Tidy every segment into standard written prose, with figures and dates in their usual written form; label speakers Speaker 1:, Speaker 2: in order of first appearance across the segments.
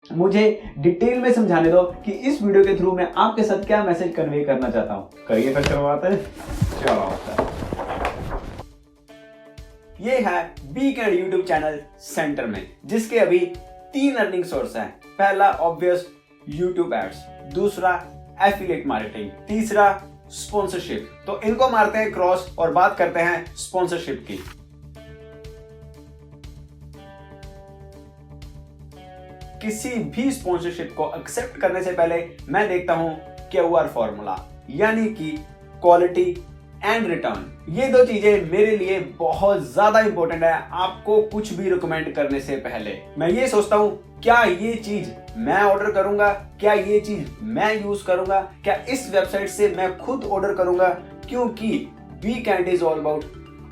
Speaker 1: मुझे डिटेल में समझाने दो कि इस वीडियो के थ्रू मैं आपके साथ क्या मैसेज कन्वे करना चाहता हूँ। करिए फिर करवाते हैं। चलो होता है। ये है वीकेंड यूट्यूब चैनल सेंटर में, जिसके अभी 3 अर्निंग सोर्स हैं। पहला ऑब्वियस यूट्यूब एड्स, दूसरा एफिलिएट मार्केटिंग, तीसरा स्पॉन्सरशिप। तो इनको मारते हैं क्रॉस और बात करते हैं स्पॉन्सरशिप की। किसी भी स्पॉन्सरशिप को एक्सेप्ट करने से पहले मैं देखता हूं क्यूआर फॉर्मूला, यानी कि क्वालिटी एंड रिटर्न। ये 2 चीजें मेरे लिए बहुत ज्यादा इंपॉर्टेंट है। आपको कुछ भी रिकमेंड करने से पहले मैं ये सोचता हूं, क्या ये चीज मैं ऑर्डर करूंगा, क्या ये चीज मैं यूज करूंगा, क्या इस वेबसाइट से मैं खुद ऑर्डर करूंगा, क्योंकि weekend is all about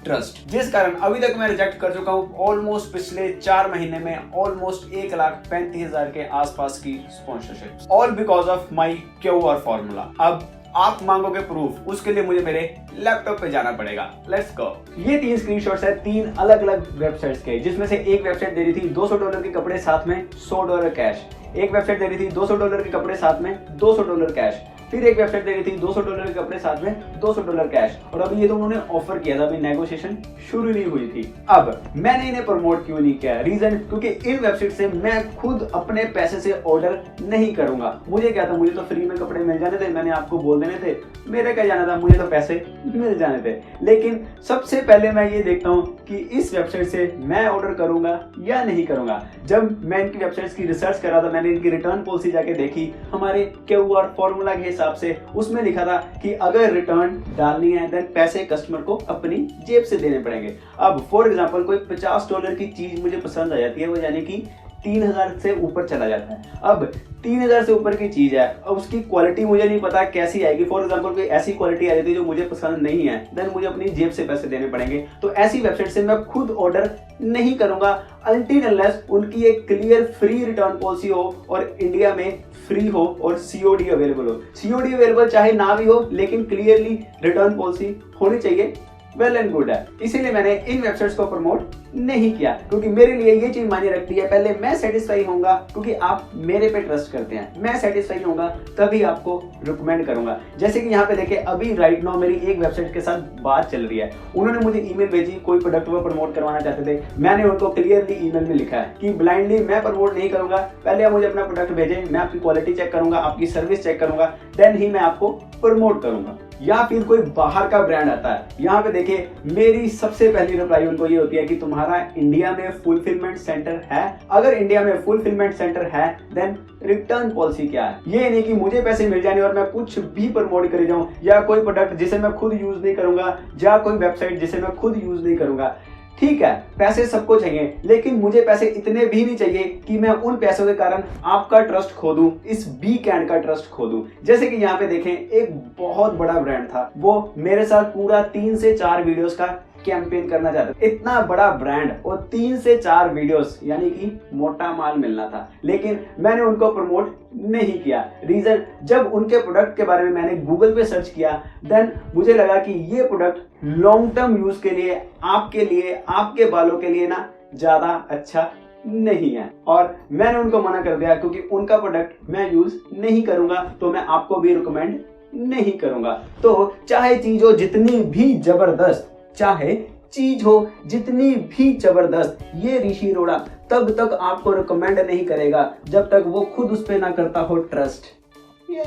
Speaker 1: trust. जिस कारण अभी तक मैं रिजेक्ट कर चुका हूं ऑलमोस्ट पिछले 4 महीने में ऑलमोस्ट 1,35,000 के आसपास की sponsorship, all because of my QR formula. अब आप मांगोगे प्रूफ, उसके लिए मुझे मेरे लैपटॉप पे जाना पड़ेगा। Let's go. ये 3 स्क्रीनशॉट्स है 3 अलग अलग वेबसाइट्स के, जिसमें से एक वेबसाइट दे रही थी $200 के कपड़े साथ में $100 कैश, एक वेबसाइट दे रही थी $200 के कपड़े साथ में $200 कैश, फिर एक वेबसाइट दे रही थी $200 के कपड़े साथ में $200 कैश। और अभी ये तो उन्होंने ऑफर किया था, अभी नेगोशिएशन शुरू नहीं हुई थी। अब मैंने इन्हें प्रमोट क्यों नहीं किया? रीजन, क्योंकि इन वेबसाइट से मैं खुद अपने पैसे से ऑर्डर नहीं करूंगा। मुझे क्या था, मुझे तो फ्री में कपड़े मिल जाने थे, मैंने आपको बोल देने थे, मेरा क्या जाना था, मुझे तो पैसे मिल जाने थे। लेकिन सबसे पहले मैं ये देखता हूँ कि इस वेबसाइट से मैं ऑर्डर करूंगा या नहीं करूंगा। जब मैं इनकी वेबसाइट्स की रिसर्च कर रहा था, मैंने इनकी रिटर्न पॉलिसी जाके देखी, हमारे क्यूआर फॉर्मूला के हिसाब से उसमें लिखा था कि अगर रिटर्न डालनी है देन पैसे कस्टमर को अपनी जेब से देने पड़ेंगे। अब फॉर एग्जांपल कोई $50 की चीज मुझे पसंद आ जाती है, वो यानी कि 3,000 से ऊपर चला जाता है। अब 3,000 से ऊपर की चीज है, अब उसकी क्वालिटी मुझे नहीं पता कैसी आएगी। फॉर एग्जांपल कोई ऐसी क्वालिटी आ जाती है जो मुझे पसंद नहीं है, देन मुझे अपनी जेब से पैसे देने पड़ेंगे। तो ऐसी वेबसाइट से मैं खुद ऑर्डर नहीं करूंगा अनटिल अनलेस उनकी एक क्लियर फ्री रिटर्न पॉलिसी हो और इंडिया में फ्री हो और सीओडी अवेलेबल हो। सीओडी अवेलेबल चाहे ना भी हो, लेकिन क्लियरली रिटर्न पॉलिसी होनी चाहिए। वेल एंड गुड है। इसीलिए मैंने इन वेबसाइट्स को प्रमोट नहीं किया, क्योंकि मेरे लिए ये चीज मायने रखती है, पहले मैं सेटिस्फाई होऊंगा क्योंकि आप मेरे पे ट्रस्ट करते हैं। मैं सेटिस्फाई होऊंगा तभी आपको रिकमेंड करूंगा। जैसे कि यहाँ पे देखें, अभी राइट नाउ मेरी एक वेबसाइट के साथ बात चल रही है। उन्होंने मुझे ईमेल भेजी, कोई प्रोडक्ट वो प्रमोट करवाना चाहते थे। मैंने उनको क्लियरली ईमेल में लिखा है कि ब्लाइंडली मैं प्रमोट नहीं करूंगा, पहले आप मुझे अपना प्रोडक्ट भेजें, मैं आपकी क्वालिटी चेक करूंगा, आपकी सर्विस चेक करूंगा, देन ही मैं आपको प्रमोट करूंगा। या फिर कोई बाहर का ब्रांड आता है, यहाँ पे देखिए मेरी सबसे पहली रिप्लाई उनको ये होती है कि तुम्हारा इंडिया में फुलफिलमेंट सेंटर है? अगर इंडिया में फुलफिलमेंट सेंटर है देन रिटर्न पॉलिसी क्या है? ये नहीं कि मुझे पैसे मिल जाने और मैं कुछ भी प्रमोट करे जाऊं, या कोई प्रोडक्ट जिसे मैं खुद यूज नहीं करूंगा, या कोई वेबसाइट जिसे मैं खुद यूज नहीं करूंगा। ठीक है, पैसे सबको चाहिए, लेकिन मुझे पैसे इतने भी नहीं चाहिए कि मैं उन पैसों के कारण आपका ट्रस्ट खो दूं, इस वीकेंड का ट्रस्ट खो दूं। जैसे कि यहाँ पे देखें, एक बहुत बड़ा ब्रांड था, वो मेरे साथ पूरा 3 से 4 वीडियोस का कैंपेन करना चाहते थे। इतना बड़ा ब्रांड और 3 से 4 वीडियोस, यानी कि मोटा माल मिलना था, लेकिन मैंने उनको प्रमोट नहीं किया। रीजन, जब उनके प्रोडक्ट के बारे में मैंने गूगल पे सर्च किया, देन मुझे लगा कि ये प्रोडक्ट लॉन्ग टर्म यूज के लिए, आपके बालों के लिए ना ज्यादा अच्छा नहीं है, और मैंने उनको मना कर दिया क्योंकि उनका प्रोडक्ट मैं यूज नहीं करूंगा, तो मैं आपको भी रिकमेंड नहीं करूंगा। तो चाहे चीज हो जितनी भी जबरदस्त, ये ऋषि अरोड़ा तब तक आपको रिकमेंड नहीं करेगा जब तक वो खुद उस पे ना करता हो ट्रस्ट। ये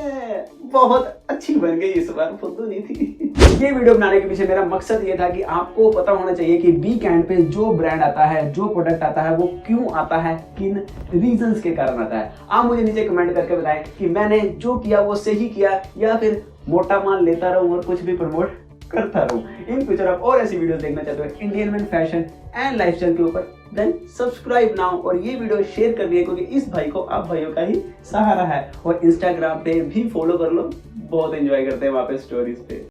Speaker 1: बहुत अच्छी बन गई, इस बार फुद्दू नहीं थी। ये वीडियो बनाने के पीछे मेरा मकसद ये था कि आपको पता होना चाहिए कि वीकेंड पे जो ब्रांड आता है, जो प्रोडक्ट आता है, वो क्यों आता है, किन रीजंस के कारण आता है। आप मुझे नीचे कमेंट करके बताएं कि मैंने जो किया वो सही किया, या फिर मोटा माल लेता रहूं और कुछ भी प्रमोट करता रहूं। इन फ्यूचर आप और ऐसी वीडियोस देखना चाहते हो Indian man fashion and lifestyle के ऊपर, देन सब्सक्राइब नाउ और ये वीडियो शेयर कर दिए, क्योंकि इस भाई को आप भाइयों का ही सहारा है। और इंस्टाग्राम पे भी फॉलो कर लो, बहुत एंजॉय करते हैं वहाँ पे स्टोरीज पे।